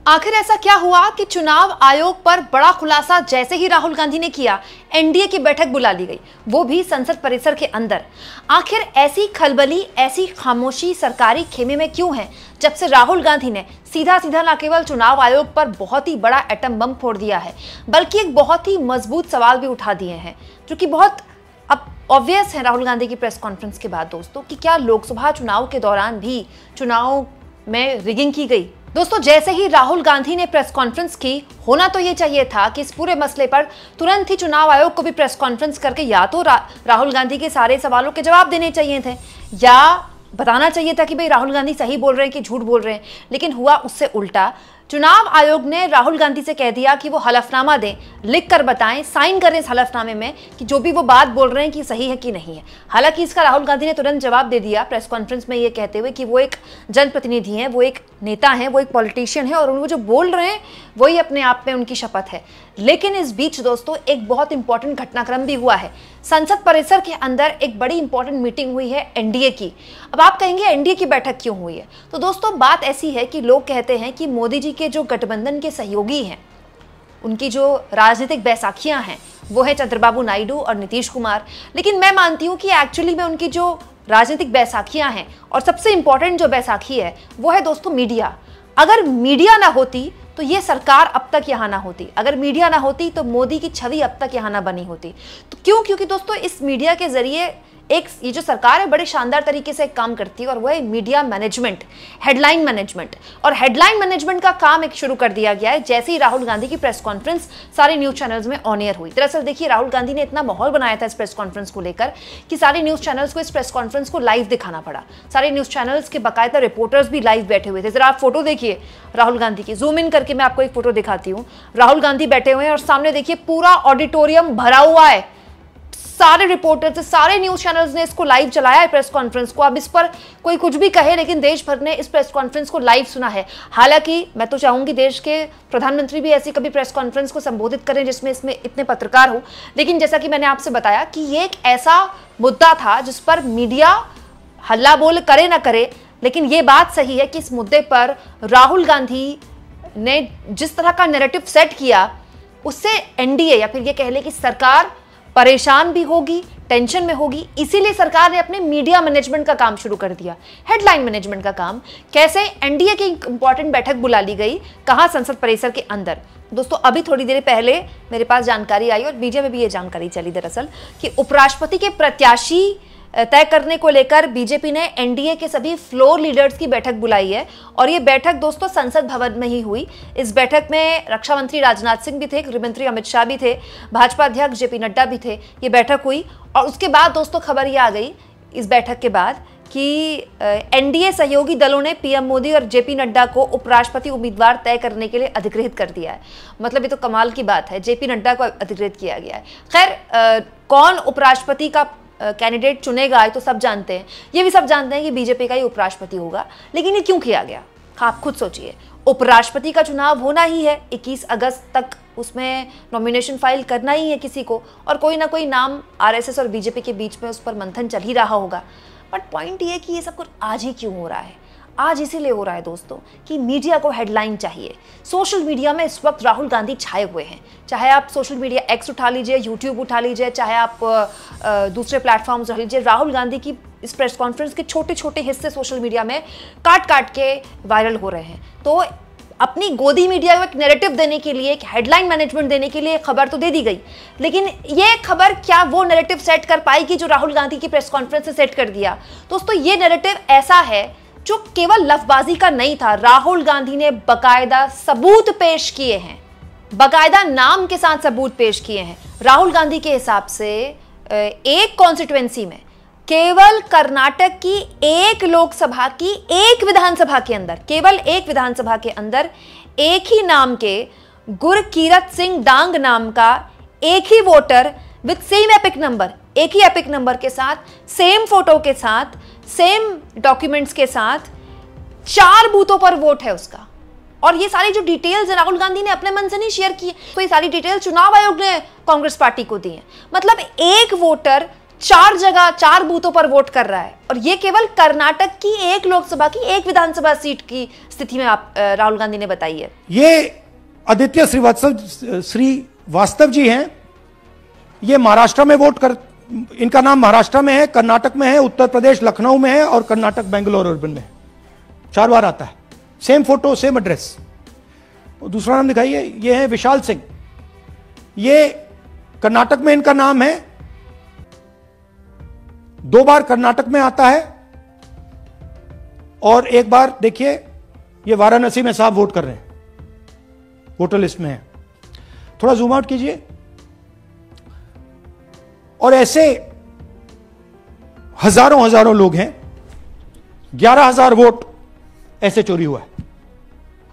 आखिर ऐसा क्या हुआ कि चुनाव आयोग पर बड़ा खुलासा जैसे ही राहुल गांधी ने किया, एनडीए की बैठक बुला ली गई, वो भी संसद परिसर के अंदर। आखिर ऐसी खलबली, ऐसी खामोशी सरकारी खेमे में क्यों है, जब से राहुल गांधी ने सीधा सीधा न केवल चुनाव आयोग पर बहुत ही बड़ा एटम बम फोड़ दिया है, बल्कि एक बहुत ही मजबूत सवाल भी उठा दिए हैं, जो कि बहुत अब ऑब्वियस है राहुल गांधी की प्रेस कॉन्फ्रेंस के बाद दोस्तों, कि क्या लोकसभा चुनाव के दौरान भी चुनाव में रिगिंग की गई। दोस्तों, जैसे ही राहुल गांधी ने प्रेस कॉन्फ्रेंस की, होना तो ये चाहिए था कि इस पूरे मसले पर तुरंत ही चुनाव आयोग को भी प्रेस कॉन्फ्रेंस करके या तो राहुल गांधी के सारे सवालों के जवाब देने चाहिए थे, या बताना चाहिए था कि भाई राहुल गांधी सही बोल रहे हैं कि झूठ बोल रहे हैं। लेकिन हुआ उससे उल्टा। चुनाव आयोग ने राहुल गांधी से कह दिया कि वो हलफनामा दें, लिख कर बताएं, साइन करें इस हलफनामे में कि जो भी वो बात बोल रहे हैं कि सही है कि नहीं है। हालांकि इसका राहुल गांधी ने तुरंत जवाब दे दिया प्रेस कॉन्फ्रेंस में, ये कहते हुए कि वो एक जनप्रतिनिधि हैं, वो एक नेता हैं, वो एक पॉलिटिशियन है और वो जो बोल रहे हैं वही अपने आप में उनकी शपथ है। लेकिन इस बीच दोस्तों एक बहुत इंपॉर्टेंट घटनाक्रम भी हुआ है। संसद परिसर के अंदर एक बड़ी इंपॉर्टेंट मीटिंग हुई है एनडीए की। अब आप कहेंगे एनडीए की बैठक क्यों हुई है, तो दोस्तों बात ऐसी है कि लोग कहते हैं कि मोदी जी के जो गठबंधन के सहयोगी हैं, उनकी जो राजनीतिक बैसाखियां हैं, वो है चंद्रबाबू नायडू और नीतीश कुमार। लेकिन मैं मानती हूं कि एक्चुअली में उनकी जो राजनीतिक बैसाखियां हैं, और सबसे इंपॉर्टेंट जो बैसाखी है वो है दोस्तों मीडिया। अगर मीडिया ना होती तो ये सरकार अब तक यहाँ ना होती, अगर मीडिया ना होती तो मोदी की छवि अब तक यहाँ ना बनी होती। तो क्यों? क्योंकि दोस्तों इस मीडिया के जरिए ये जो सरकार है बड़े शानदार तरीके से एक काम करती है, और वह है मीडिया मैनेजमेंट, हेडलाइन मैनेजमेंट। और हेडलाइन मैनेजमेंट का काम एक शुरू कर दिया गया है जैसे ही राहुल गांधी की प्रेस कॉन्फ्रेंस सारे न्यूज चैनल्स में ऑन एयर हुई। दरअसल देखिए, राहुल गांधी ने इतना माहौल बनाया था इस प्रेस कॉन्फ्रेंस को लेकर कि सारे न्यूज चैनल्स को इस प्रेस कॉन्फ्रेंस को लाइव दिखाना पड़ा। सारे न्यूज चैनल्स के बाकायदा रिपोर्टर्स भी लाइव बैठे हुए थे। जरा आप फोटो देखिए राहुल गांधी की, जूम इन करके मैं आपको एक फोटो दिखाती हूँ। राहुल गांधी बैठे हुए हैं और सामने देखिए पूरा ऑडिटोरियम भरा हुआ है। सारे रिपोर्टर्स, सारे न्यूज चैनल्स ने इसको लाइव चलाया है प्रेस कॉन्फ्रेंस को। अब इस पर कोई कुछ भी कहे, लेकिन देश भर ने इस प्रेस कॉन्फ्रेंस को लाइव सुना है। हालांकि मैं तो चाहूंगी देश के प्रधानमंत्री भी ऐसी कभी प्रेस कॉन्फ्रेंस को संबोधित करें जिसमें इतने पत्रकार हो। लेकिन जैसा कि मैंने आपसे बताया कि ये एक ऐसा मुद्दा था जिस पर मीडिया हल्ला बोल करे ना करे, लेकिन ये बात सही है कि इस मुद्दे पर राहुल गांधी ने जिस तरह का नैरेटिव सेट किया, उससे एनडीए या फिर ये कह ले कि सरकार परेशान भी होगी, टेंशन में होगी। इसीलिए सरकार ने अपने मीडिया मैनेजमेंट का काम शुरू कर दिया, हेडलाइन मैनेजमेंट का काम। कैसे? एनडीए की इंपॉर्टेंट बैठक बुला ली गई, कहां? संसद परिसर के अंदर। दोस्तों अभी थोड़ी देर पहले मेरे पास जानकारी आई और मीडिया में भी ये जानकारी चली दरअसल, कि उपराष्ट्रपति के प्रत्याशी तय करने को लेकर बीजेपी ने एनडीए के सभी फ्लोर लीडर्स की बैठक बुलाई है। और ये बैठक दोस्तों संसद भवन में ही हुई। इस बैठक में रक्षा मंत्री राजनाथ सिंह भी थे, गृह मंत्री अमित शाह भी थे, भाजपा अध्यक्ष जेपी नड्डा भी थे। ये बैठक हुई और उसके बाद दोस्तों खबर ये आ गई इस बैठक के बाद कि एनडीए सहयोगी दलों ने पीएम मोदी और जेपी नड्डा को उपराष्ट्रपति उम्मीदवार तय करने के लिए अधिकृत कर दिया है। मतलब ये तो कमाल की बात है, जेपी नड्डा को अधिकृत किया गया है। खैर कौन उपराष्ट्रपति का कैंडिडेट चुनेगा ये तो सब जानते हैं, ये भी सब जानते हैं कि बीजेपी का ही उपराष्ट्रपति होगा। लेकिन ये क्यों किया गया, आप खुद सोचिए। उपराष्ट्रपति का चुनाव होना ही है 21 अगस्त तक, उसमें नॉमिनेशन फाइल करना ही है किसी को, और कोई ना कोई नाम आरएसएस और बीजेपी के बीच में उस पर मंथन चल ही रहा होगा। बट पॉइंट ये कि ये सब कुछ आज ही क्यों हो रहा है? आज इसीलिए हो रहा है दोस्तों कि मीडिया को हेडलाइन चाहिए। सोशल मीडिया में इस वक्त राहुल गांधी छाए हुए हैं। चाहे आप सोशल मीडिया एक्स उठा लीजिए, यूट्यूब उठा लीजिए, चाहे आप दूसरे प्लेटफॉर्म्स उठा लीजिए, राहुल गांधी की इस प्रेस कॉन्फ्रेंस के छोटे छोटे हिस्से सोशल मीडिया में काट काट के वायरल हो रहे हैं। तो अपनी गोदी मीडिया को एक नैरेटिव देने के लिए, एक हेडलाइन मैनेजमेंट देने के लिए खबर तो दे दी गई, लेकिन ये खबर क्या वो नैरेटिव सेट कर पाएगी जो राहुल गांधी की प्रेस कॉन्फ्रेंस से सेट कर दिया? दोस्तों ये नैरेटिव ऐसा है जो केवल लफ्जबाजी का नहीं था। राहुल गांधी ने बकायदा सबूत पेश किए हैं, बकायदा नाम के साथ सबूत पेश किए हैं। राहुल गांधी के हिसाब से एक कॉन्स्टिट्यूएंसी में, केवल कर्नाटक की एक लोकसभा की एक विधानसभा के अंदर, केवल एक विधानसभा के अंदर एक ही नाम के गुरकीरत सिंह डांग नाम का एक ही voter with same EPIC number, एक ही एपिक नंबर के साथ, सेम फोटो के साथ, सेम डॉक्यूमेंट्स के साथ 4 बूथों पर वोट है उसका। और ये सारी जो डिटेल्स राहुल गांधी ने अपने मन से नहीं शेयर की, तो ये सारी डिटेल्स चुनाव आयोग ने कांग्रेस पार्टी को दी है। मतलब एक वोटर 4 जगह 4 बूथों पर वोट कर रहा है, और ये केवल कर्नाटक की एक लोकसभा की एक विधानसभा सीट की स्थिति में आप राहुल गांधी ने बताई है। ये आदित्य श्रीवास्तव जी हैं, ये महाराष्ट्र में वोट कर, इनका नाम महाराष्ट्र में है, कर्नाटक में है, उत्तर प्रदेश लखनऊ में है और कर्नाटक बेंगलोर अर्बन में है। 4 बार आता है, सेम फोटो सेम एड्रेस। दूसरा नाम दिखाइए, ये है विशाल सिंह, ये कर्नाटक में इनका नाम है, 2 बार कर्नाटक में आता है और 1 बार देखिए ये वाराणसी में साहब वोट कर रहे हैं, वोटर लिस्ट में है। थोड़ा जूम आउट कीजिए। और ऐसे हजारों लोग हैं, 11,000 वोट ऐसे चोरी हुआ है।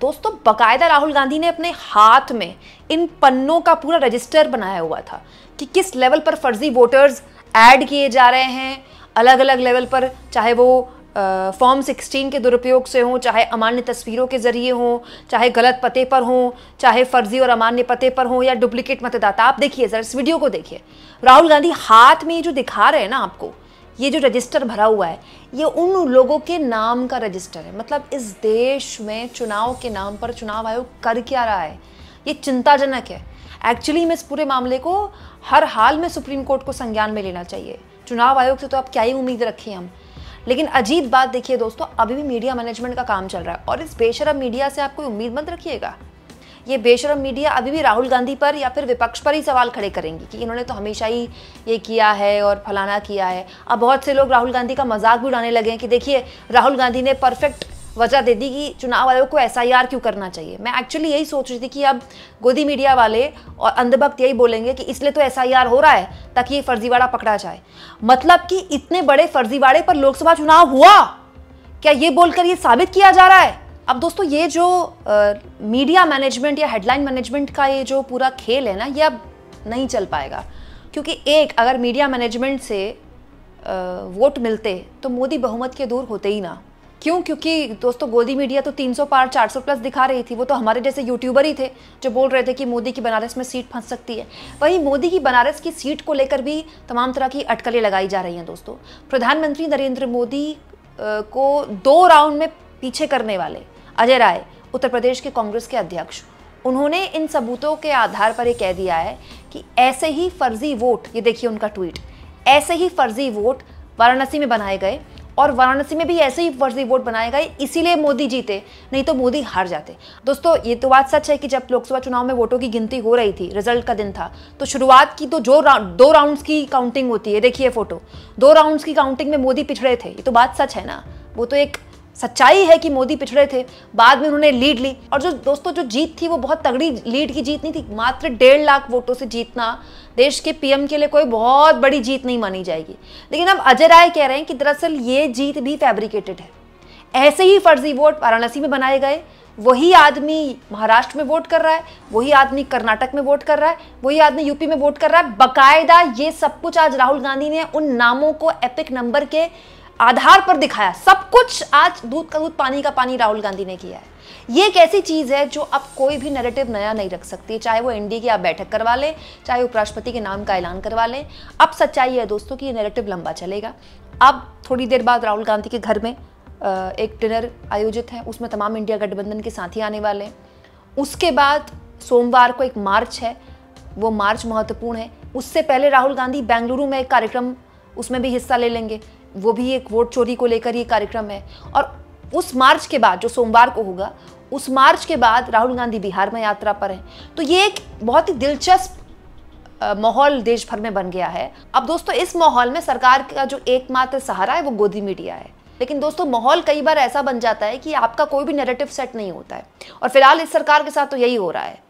दोस्तों बकायदा राहुल गांधी ने अपने हाथ में इन पन्नों का पूरा रजिस्टर बनाया हुआ था कि किस लेवल पर फर्जी वोटर्स ऐड किए जा रहे हैं, अलग अलग लेवल पर, चाहे वो फॉर्म 16 के दुरुपयोग से हो, चाहे अमान्य तस्वीरों के जरिए हो, चाहे गलत पते पर हो, चाहे फर्जी और अमान्य पते पर हो, या डुप्लीकेट मतदाता। आप देखिए जरा इस वीडियो को देखिए, राहुल गांधी हाथ में ये जो दिखा रहे हैं ना आपको, ये जो रजिस्टर भरा हुआ है, ये उन लोगों के नाम का रजिस्टर है। मतलब इस देश में चुनाव के नाम पर चुनाव आयोग कर क्या रहा है, ये चिंताजनक है। एक्चुअली में इस पूरे मामले को हर हाल में सुप्रीम कोर्ट को संज्ञान में लेना चाहिए। चुनाव आयोग से तो अब क्या ही उम्मीद रखें हम। लेकिन अजीब बात देखिए दोस्तों, अभी भी मीडिया मैनेजमेंट का काम चल रहा है, और इस बेशरम मीडिया से आप कोई उम्मीद मत रखिएगा। ये बेशरम मीडिया अभी भी राहुल गांधी पर या फिर विपक्ष पर ही सवाल खड़े करेंगी कि इन्होंने तो हमेशा ही ये किया है और फलाना किया है। अब बहुत से लोग राहुल गांधी का मजाक भी उड़ाने लगे हैं कि देखिए राहुल गांधी ने परफेक्ट वजह दे दी कि चुनाव आयोग को SIR क्यों करना चाहिए। मैं एक्चुअली यही सोच रही थी कि अब गोदी मीडिया वाले और अंधभक्त यही बोलेंगे कि इसलिए तो SIR हो रहा है ताकि ये फर्जीवाड़ा पकड़ा जाए। मतलब कि इतने बड़े फर्जीवाड़े पर लोकसभा चुनाव हुआ क्या, ये बोलकर ये साबित किया जा रहा है। अब दोस्तों ये जो मीडिया मैनेजमेंट या हेडलाइन मैनेजमेंट का ये जो पूरा खेल है ना, ये अब नहीं चल पाएगा। क्योंकि अगर मीडिया मैनेजमेंट से वोट मिलते तो मोदी बहुमत के दूर होते ही ना। क्यों? क्योंकि दोस्तों गोदी मीडिया तो 300 पार 400 प्लस दिखा रही थी। वो तो हमारे जैसे यूट्यूबर ही थे जो बोल रहे थे कि मोदी की बनारस में सीट फंस सकती है। वहीं मोदी की बनारस की सीट को लेकर भी तमाम तरह की अटकलें लगाई जा रही हैं। दोस्तों प्रधानमंत्री नरेंद्र मोदी को 2 राउंड में पीछे करने वाले अजय राय, उत्तर प्रदेश के कांग्रेस के अध्यक्ष, उन्होंने इन सबूतों के आधार पर ये कह दिया है कि ऐसे ही फर्जी वोट, ये देखिए उनका ट्वीट, ऐसे ही फर्जी वोट वाराणसी में बनाए गए और वाराणसी में भी ऐसे ही फर्जी वोट बनाए गए, इसीलिए मोदी जीते, नहीं तो मोदी हार जाते। दोस्तों ये तो बात सच है कि जब लोकसभा चुनाव में वोटों की गिनती हो रही थी, रिजल्ट का दिन था, तो शुरुआत की तो जो 2 राउंड्स की काउंटिंग होती है, देखिए फोटो, 2 राउंड्स की काउंटिंग में मोदी पिछड़े थे। ये तो बात सच है ना, वो तो एक सच्चाई है कि मोदी पिछड़े थे। बाद में उन्होंने लीड ली, और जो दोस्तों जो जीत थी वो बहुत तगड़ी लीड की जीत नहीं थी। मात्र 1.5 लाख वोटों से जीतना देश के PM के लिए कोई बहुत बड़ी जीत नहीं मानी जाएगी। लेकिन अब अजय राय कह रहे हैं कि दरअसल ये जीत भी फैब्रिकेटेड है। ऐसे ही फर्जी वोट वाराणसी में बनाए गए, वही आदमी महाराष्ट्र में वोट कर रहा है, वही आदमी कर्नाटक में वोट कर रहा है, वही आदमी यूपी में वोट कर रहा है। बाकायदा ये सब कुछ आज राहुल गांधी ने उन नामों को एपिक नंबर के आधार पर दिखाया। सब कुछ आज दूध का दूध पानी का पानी राहुल गांधी ने किया है। ये एक ऐसी चीज है जो अब कोई भी नैरेटिव नया नहीं रख सकती, चाहे वो NDA की आप बैठक करवा ले, चाहे उपराष्ट्रपति के नाम का ऐलान करवा ले। अब सच्चाई है दोस्तों कि ये नैरेटिव लंबा चलेगा। अब थोड़ी देर बाद राहुल गांधी के घर में एक डिनर आयोजित है, उसमें तमाम इंडिया गठबंधन के साथी आने वाले हैं। उसके बाद सोमवार को एक मार्च है, वो मार्च महत्वपूर्ण है। उससे पहले राहुल गांधी बेंगलुरु में एक कार्यक्रम, उसमें भी हिस्सा ले लेंगे, वो भी एक वोट चोरी को लेकर ये कार्यक्रम है। और उस मार्च के बाद जो सोमवार को होगा, उस मार्च के बाद राहुल गांधी बिहार में यात्रा पर हैं। तो ये एक बहुत ही दिलचस्प माहौल देश भर में बन गया है। अब दोस्तों इस माहौल में सरकार का जो एकमात्र सहारा है वो गोदी मीडिया है। लेकिन दोस्तों माहौल कई बार ऐसा बन जाता है कि आपका कोई भी नैरेटिव सेट नहीं होता है, और फिलहाल इस सरकार के साथ तो यही हो रहा है।